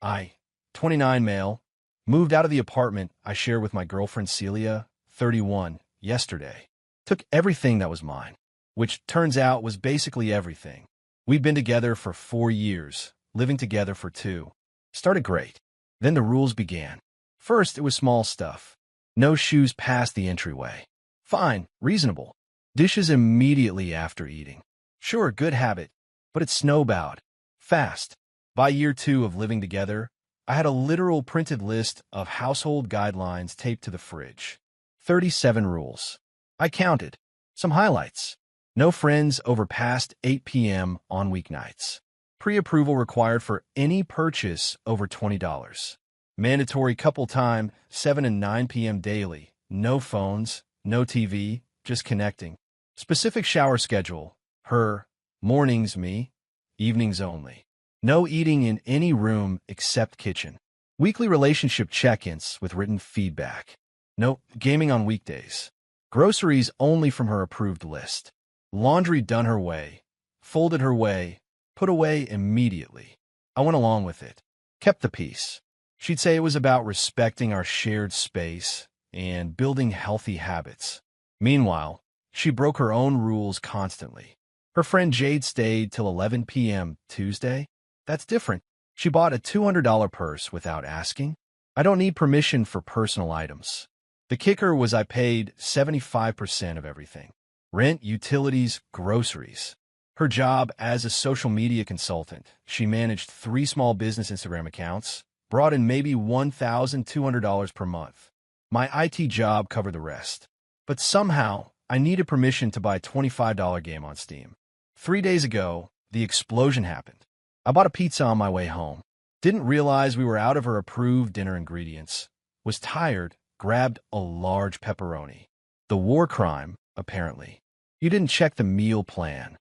I, 29 male, moved out of the apartment I share with my girlfriend Celia, 31, yesterday. Took everything that was mine, which turns out was basically everything. We'd been together for 4 years, living together for 2. Started great. Then the rules began. First, it was small stuff. No shoes past the entryway. Fine, reasonable. Dishes immediately after eating. Sure, good habit, but it snowballed. Fast. By year 2 of living together, I had a literal printed list of household guidelines taped to the fridge. 37 rules. I counted. Some highlights. No friends over past 8 p.m. on weeknights. Pre-approval required for any purchase over $20. Mandatory couple time, 7 and 9 p.m. daily. No phones, no TV, just connecting. Specific shower schedule. Her. Mornings me. Evenings only. No eating in any room except kitchen. Weekly relationship check-ins with written feedback. No gaming on weekdays. Groceries only from her approved list. Laundry done her way. Folded her way. Put away immediately. I went along with it. Kept the peace. She'd say it was about respecting our shared space and building healthy habits. Meanwhile, she broke her own rules constantly. Her friend Jade stayed till 11 p.m. Tuesday. That's different. She bought a $200 purse without asking. I don't need permission for personal items. The kicker was I paid 75% of everything. Rent, utilities, groceries. Her job as a social media consultant. She managed 3 small business Instagram accounts, brought in maybe $1,200 per month. My IT job covered the rest. But somehow, I needed permission to buy a $25 game on Steam. 3 days ago, the explosion happened. I bought a pizza on my way home. Didn't realize we were out of her approved dinner ingredients. Was tired, grabbed a large pepperoni. The war crime, apparently. You didn't check the meal plan.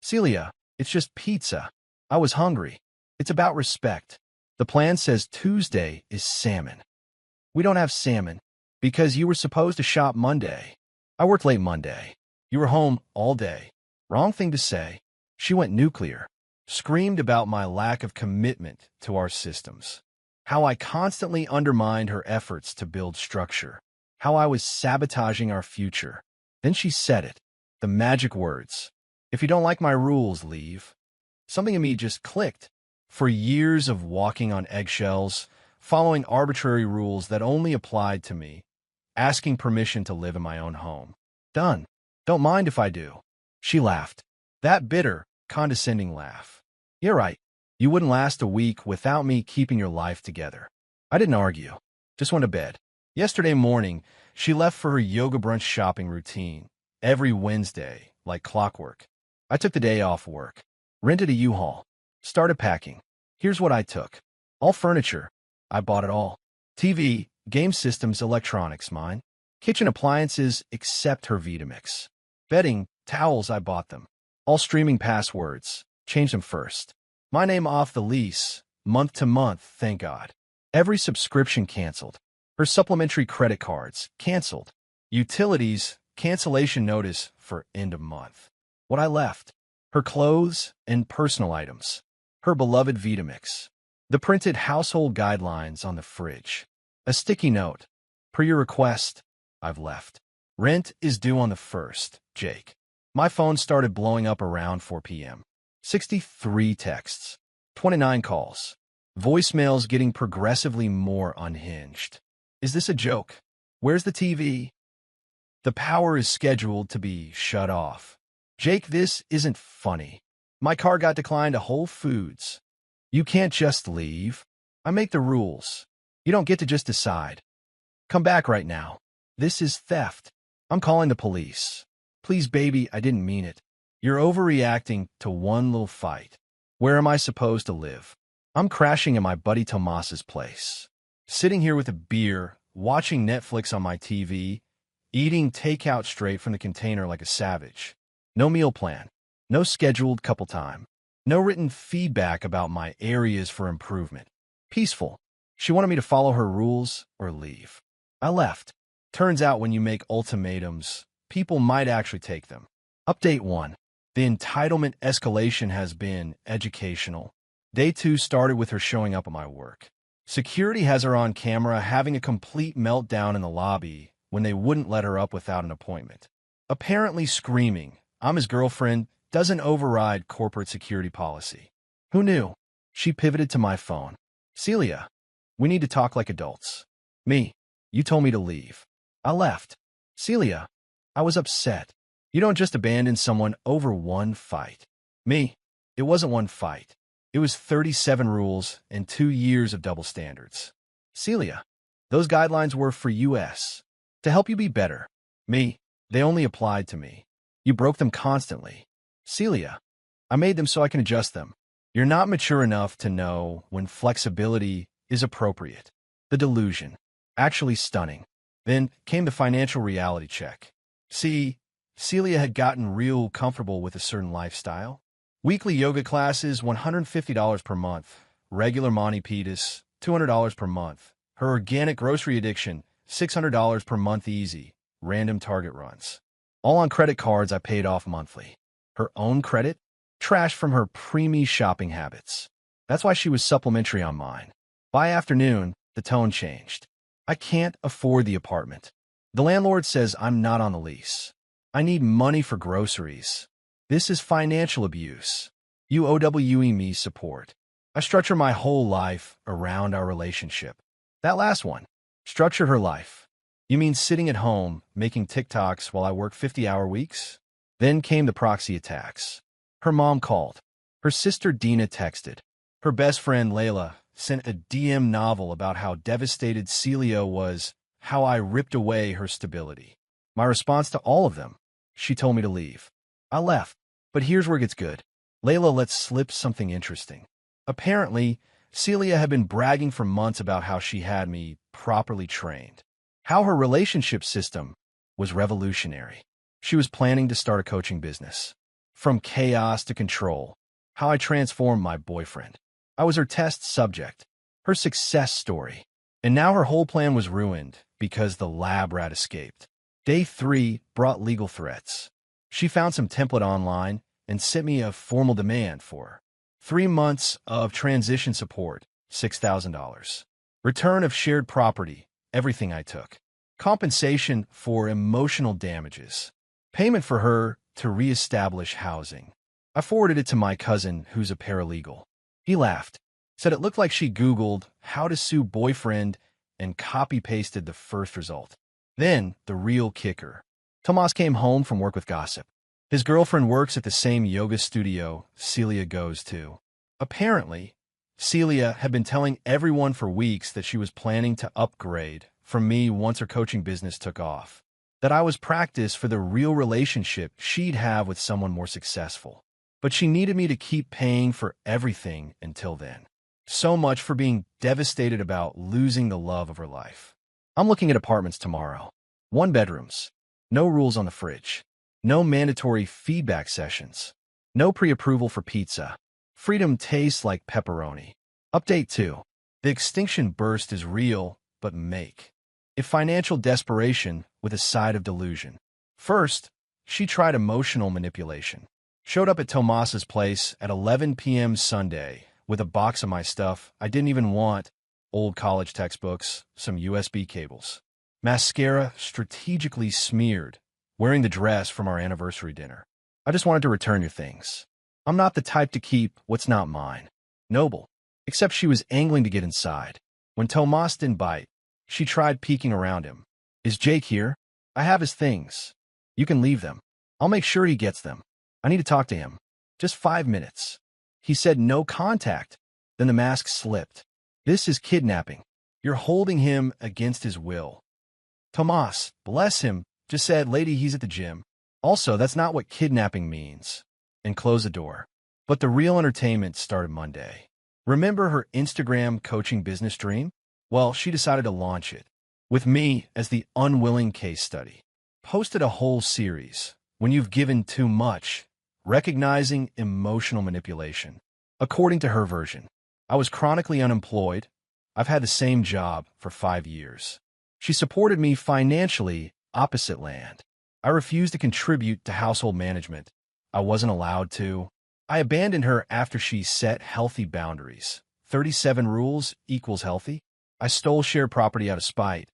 Celia, it's just pizza. I was hungry. It's about respect. The plan says Tuesday is salmon. We don't have salmon because you were supposed to shop Monday. I worked late Monday. You were home all day. Wrong thing to say. She went nuclear. Screamed about my lack of commitment to our systems. How I constantly undermined her efforts to build structure. How I was sabotaging our future. Then she said it. The magic words. If you don't like my rules, leave. Something in me just clicked. For years of walking on eggshells, following arbitrary rules that only applied to me, asking permission to live in my own home. Done. Don't mind if I do. She laughed. That bitter, condescending laugh. You're right. You wouldn't last a week without me keeping your life together. I didn't argue. Just went to bed. Yesterday morning, she left for her yoga brunch shopping routine. Every Wednesday, like clockwork. I took the day off work. Rented a U-Haul. Started packing. Here's what I took. All furniture. I bought it all. TV, game systems, electronics, mine. Kitchen appliances, except her Vitamix. Bedding, towels, I bought them. All streaming passwords. Change them first. My name off the lease, month to month, thank God. Every subscription canceled. Her supplementary credit cards, canceled. Utilities, cancellation notice for end of month. What I left. Her clothes and personal items. Her beloved Vitamix. The printed household guidelines on the fridge. A sticky note. Per your request, I've left. Rent is due on the 1st, Jake. My phone started blowing up around 4 p.m. 63 texts, 29 calls, voicemails getting progressively more unhinged. Is this a joke? Where's the TV? The power is scheduled to be shut off. Jake, this isn't funny. My car got declined to Whole Foods. You can't just leave. I make the rules. You don't get to just decide. Come back right now. This is theft. I'm calling the police. Please, baby, I didn't mean it. You're overreacting to one little fight. Where am I supposed to live? I'm crashing at my buddy Tomas's place. Sitting here with a beer, watching Netflix on my TV, eating takeout straight from the container like a savage. No meal plan. No scheduled couple time. No written feedback about my areas for improvement. Peaceful. She wanted me to follow her rules or leave. I left. Turns out when you make ultimatums, people might actually take them. Update 1. The entitlement escalation has been educational. Day 2 started with her showing up at my work. Security has her on camera having a complete meltdown in the lobby when they wouldn't let her up without an appointment. Apparently screaming, "I'm his girlfriend," doesn't override corporate security policy. Who knew? She pivoted to my phone. "Celia, we need to talk like adults." Me, "You told me to leave." I left. Celia, I was upset. "You don't just abandon someone over one fight." Me, "It wasn't one fight. It was 37 rules and 2 years of double standards." Celia, "Those guidelines were for US. To help you be better." Me, "They only applied to me. You broke them constantly." Celia, "I made them so I can adjust them." You're not mature enough to know when flexibility is appropriate. The delusion. Actually stunning. Then came the financial reality check. See, Celia had gotten real comfortable with a certain lifestyle. Weekly yoga classes, $150 per month. Regular Monty Pitas, $200 per month. Her organic grocery addiction, $600 per month easy. Random Target runs. All on credit cards I paid off monthly. Her own credit? Trash from her preemie shopping habits. That's why she was supplementary on mine. By afternoon, the tone changed. "I can't afford the apartment. The landlord says I'm not on the lease. I need money for groceries. This is financial abuse. You OWE me support." I structure my whole life around our relationship. That last one, structure her life. You mean sitting at home, making TikToks while I work 50-hour weeks? Then came the proxy attacks. Her mom called. Her sister Dina texted. Her best friend Layla sent a DM novel about how devastated Celia was, how I ripped away her stability. My response to all of them, she told me to leave. I left. But here's where it gets good. Layla lets slip something interesting. Apparently, Celia had been bragging for months about how she had me properly trained, how her relationship system was revolutionary. She was planning to start a coaching business. From chaos to control, how I transformed my boyfriend. I was her test subject, her success story. And now her whole plan was ruined because the lab rat escaped. Day 3 brought legal threats. She found some template online and sent me a formal demand for 3 months of transition support, $6,000. Return of shared property, everything I took. Compensation for emotional damages. Payment for her to reestablish housing. I forwarded it to my cousin, who's a paralegal. He laughed, said it looked like she Googled how to sue boyfriend and copy-pasted the first result. Then, the real kicker. Tomas came home from work with gossip. His girlfriend works at the same yoga studio Celia goes to. Apparently, Celia had been telling everyone for weeks that she was planning to upgrade from me once her coaching business took off. That I was practice for the real relationship she'd have with someone more successful. But she needed me to keep paying for everything until then. So much for being devastated about losing the love of her life. I'm looking at apartments tomorrow. 1 bedrooms. No rules on the fridge. No mandatory feedback sessions. No pre-approval for pizza. Freedom tastes like pepperoni. Update 2. The extinction burst is real, but make. If financial desperation with a side of delusion. First, she tried emotional manipulation. Showed up at Tomas's place at 11 p.m. Sunday with a box of my stuff I didn't even want, old college textbooks, some USB cables. Mascara strategically smeared, wearing the dress from our anniversary dinner. I just wanted to return your things. I'm not the type to keep what's not mine. Noble. Except she was angling to get inside. When Tomas didn't bite, she tried peeking around him. Is Jake here? I have his things. You can leave them. I'll make sure he gets them. I need to talk to him. Just 5 minutes. He said no contact. Then the mask slipped. This is kidnapping. You're holding him against his will. Tomas, bless him, just said, "Lady, he's at the gym." Also, that's not what kidnapping means. And close the door. But the real entertainment started Monday. Remember her Instagram coaching business dream? Well, she decided to launch it. With me as the unwilling case study. Posted a whole series, When You've Given Too Much, recognizing emotional manipulation. According to her version, I was chronically unemployed. I've had the same job for 5 years. She supported me financially, opposite land. I refused to contribute to household management. I wasn't allowed to. I abandoned her after she set healthy boundaries. 37 rules equals healthy. I stole shared property out of spite.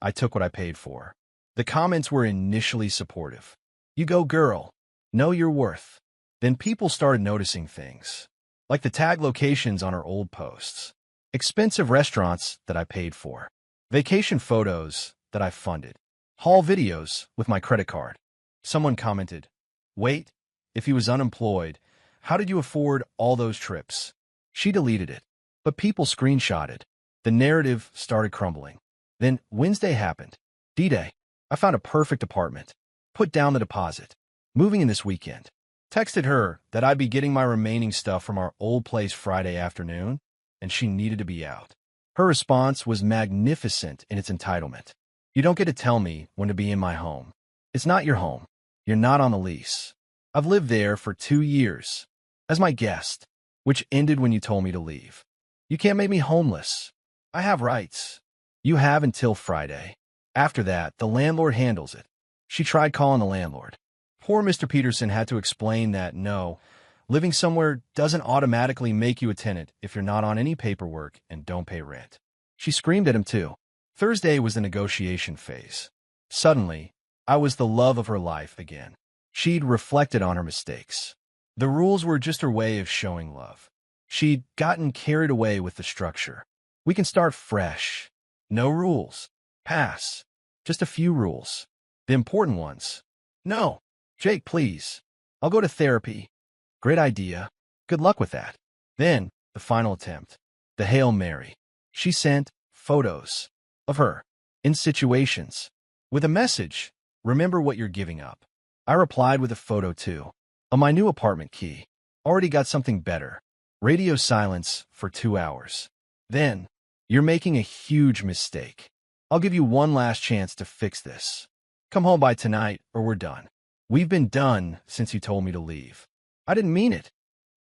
I took what I paid for. The comments were initially supportive. You go, girl. Know your worth. Then people started noticing things, like the tag locations on her old posts, expensive restaurants that I paid for, vacation photos that I funded, haul videos with my credit card. Someone commented, wait, if he was unemployed, how did you afford all those trips? She deleted it, but people screenshotted. The narrative started crumbling. Then Wednesday happened. D-Day. I found a perfect apartment. Put down the deposit. Moving in this weekend. Texted her that I'd be getting my remaining stuff from our old place Friday afternoon, and she needed to be out. Her response was magnificent in its entitlement. You don't get to tell me when to be in my home. It's not your home. You're not on the lease. I've lived there for 2 years as my guest, which ended when you told me to leave. You can't make me homeless. I have rights. You have until Friday. After that, the landlord handles it. She tried calling the landlord. Poor Mr. Peterson had to explain that no, living somewhere doesn't automatically make you a tenant if you're not on any paperwork and don't pay rent. She screamed at him too. Thursday was the negotiation phase. Suddenly, I was the love of her life again. She'd reflected on her mistakes. The rules were just her way of showing love. She'd gotten carried away with the structure. We can start fresh. No rules. Pass. Just a few rules. The important ones. No. Jake, please. I'll go to therapy. Great idea. Good luck with that. Then, the final attempt. The Hail Mary. She sent photos of her in situations with a message. Remember what you're giving up. I replied with a photo too. On my new apartment key. Already got something better. Radio silence for 2 hours. Then, you're making a huge mistake. I'll give you one last chance to fix this. Come home by tonight or we're done. We've been done since you told me to leave. I didn't mean it.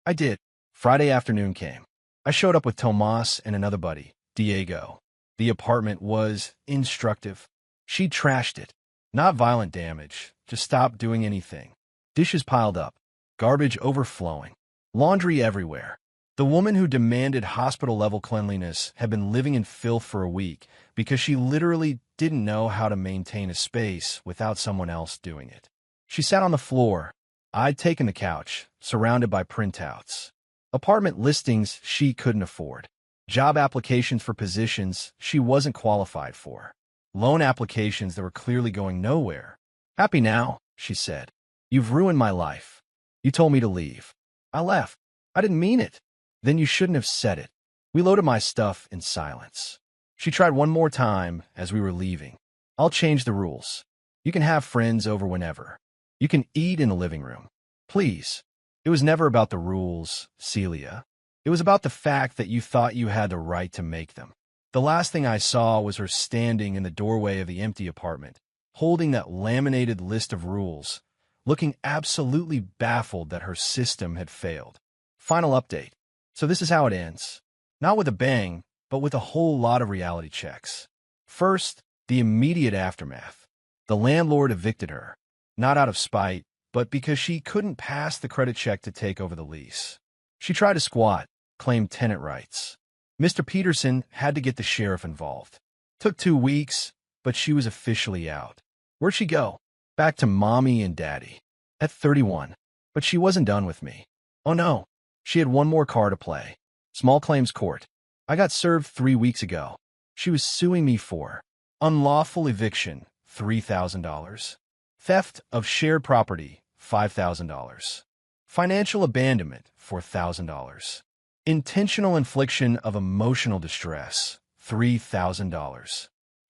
I did. Friday afternoon came. I showed up with Tomas and another buddy, Diego. The apartment was instructive. She trashed it. Not violent damage, just stopped doing anything. Dishes piled up, garbage overflowing, laundry everywhere. The woman who demanded hospital-level cleanliness had been living in filth for a week because she literally didn't know how to maintain a space without someone else doing it. She sat on the floor. I'd taken the couch, surrounded by printouts. Apartment listings she couldn't afford. Job applications for positions she wasn't qualified for. Loan applications that were clearly going nowhere. Happy now, she said. You've ruined my life. You told me to leave. I left. I didn't mean it. Then you shouldn't have said it. We loaded my stuff in silence. She tried one more time as we were leaving. I'll change the rules. You can have friends over whenever. You can eat in the living room. Please. It was never about the rules, Celia. It was about the fact that you thought you had the right to make them. The last thing I saw was her standing in the doorway of the empty apartment, holding that laminated list of rules, looking absolutely baffled that her system had failed. Final update. So this is how it ends. Not with a bang, but with a whole lot of reality checks. First, the immediate aftermath. The landlord evicted her. Not out of spite, but because she couldn't pass the credit check to take over the lease. She tried to squat, claimed tenant rights. Mr. Peterson had to get the sheriff involved. Took 2 weeks, but she was officially out. Where'd she go? Back to mommy and daddy. At 31. But she wasn't done with me. Oh no. She had one more card to play. Small claims court. I got served 3 weeks ago. She was suing me for unlawful eviction, $3,000. Theft of shared property, $5,000. Financial abandonment, $4,000. Intentional infliction of emotional distress, $3,000.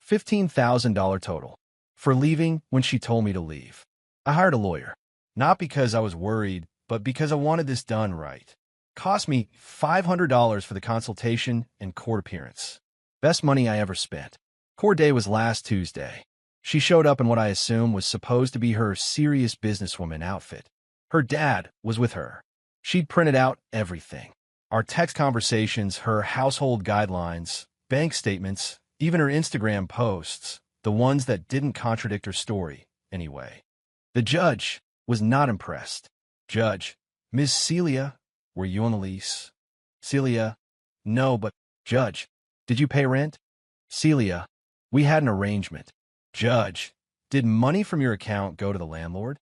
$15,000 total. For leaving when she told me to leave. I hired a lawyer. Not because I was worried, but because I wanted this done right. Cost me $500 for the consultation and court appearance. Best money I ever spent. Court day was last Tuesday. She showed up in what I assume was supposed to be her serious businesswoman outfit. Her dad was with her. She'd printed out everything. Our text conversations, her household guidelines, bank statements, even her Instagram posts, the ones that didn't contradict her story, anyway. The judge was not impressed. Judge, Ms. Celia, were you on the lease? Celia, no, but, Judge, did you pay rent? Celia, we had an arrangement. Judge, did money from your account go to the landlord?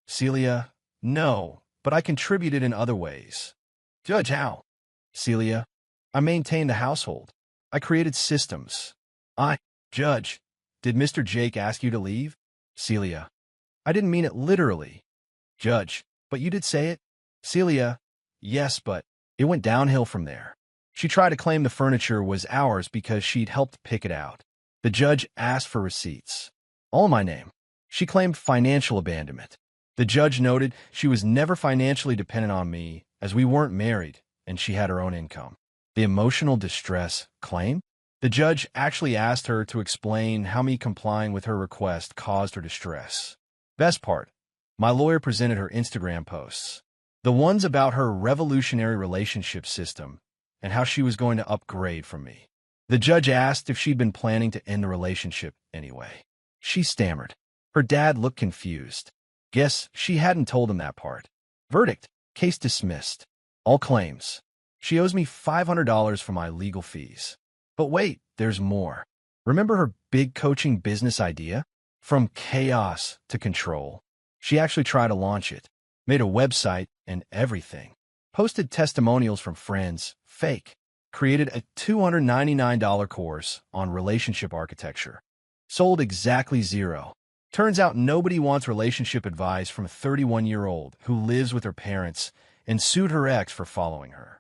Celia, no, but I contributed in other ways. Judge, how? Celia, I maintained the household. I created systems. Judge, did Mr. Jake ask you to leave? Celia, I didn't mean it literally. Judge, but you did say it? Celia, yes, but it went downhill from there. She tried to claim the furniture was ours because she'd helped pick it out. The judge asked for receipts. All in my name. She claimed financial abandonment. The judge noted she was never financially dependent on me as we weren't married and she had her own income. The emotional distress claim? The judge actually asked her to explain how me complying with her request caused her distress. Best part, my lawyer presented her Instagram posts. The ones about her revolutionary relationship system and how she was going to upgrade from me. The judge asked if she'd been planning to end the relationship anyway. She stammered. Her dad looked confused. Guess she hadn't told him that part. Verdict, case dismissed. All claims. She owes me $500 for my legal fees. But wait, there's more. Remember her big coaching business idea? From chaos to control. She actually tried to launch it. Made a website and everything. Posted testimonials from friends, fake. Created a $299 course on relationship architecture. Sold exactly zero. Turns out nobody wants relationship advice from a 31-year-old who lives with her parents and sued her ex for following her.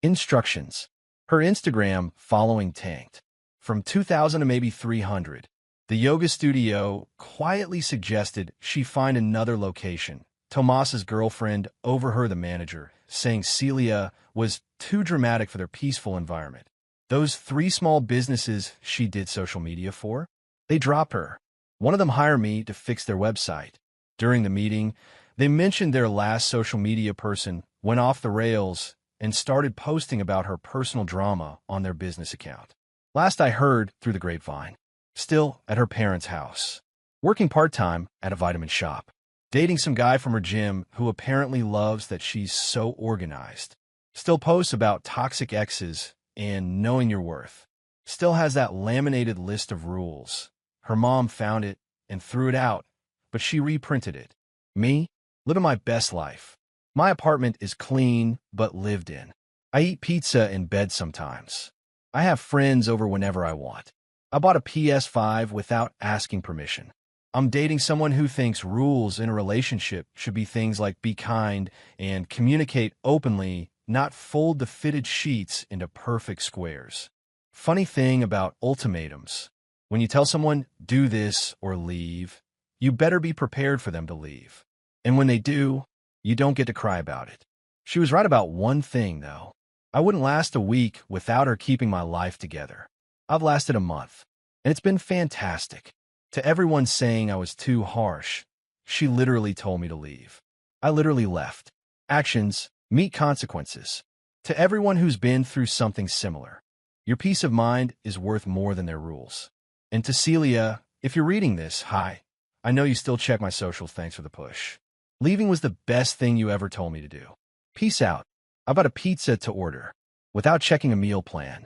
Instructions. Her Instagram following tanked. From 2,000 to maybe 300. The yoga studio quietly suggested she find another location. Tomas's girlfriend overheard the manager, saying Celia was too dramatic for their peaceful environment. Those 3 small businesses she did social media for, they dropped her. One of them hired me to fix their website. During the meeting, they mentioned their last social media person went off the rails and started posting about her personal drama on their business account. Last I heard through the grapevine, still at her parents' house, working part-time at a vitamin shop. Dating some guy from her gym who apparently loves that she's so organized. Still posts about toxic exes and knowing your worth. Still has that laminated list of rules. Her mom found it and threw it out, but she reprinted it. Me, living my best life. My apartment is clean but lived in. I eat pizza in bed sometimes. I have friends over whenever I want. I bought a PS5 without asking permission. I'm dating someone who thinks rules in a relationship should be things like be kind and communicate openly, not fold the fitted sheets into perfect squares. Funny thing about ultimatums. When you tell someone, do this or leave, you better be prepared for them to leave. And when they do, you don't get to cry about it. She was right about one thing, though. I wouldn't last a week without her keeping my life together. I've lasted a month, and it's been fantastic. To everyone saying I was too harsh, she literally told me to leave. I literally left. Actions meet consequences. To everyone who's been through something similar, your peace of mind is worth more than their rules. And to Celia, if you're reading this, hi. I know you still check my socials, thanks for the push. Leaving was the best thing you ever told me to do. Peace out. I bought a pizza to order, without checking a meal plan.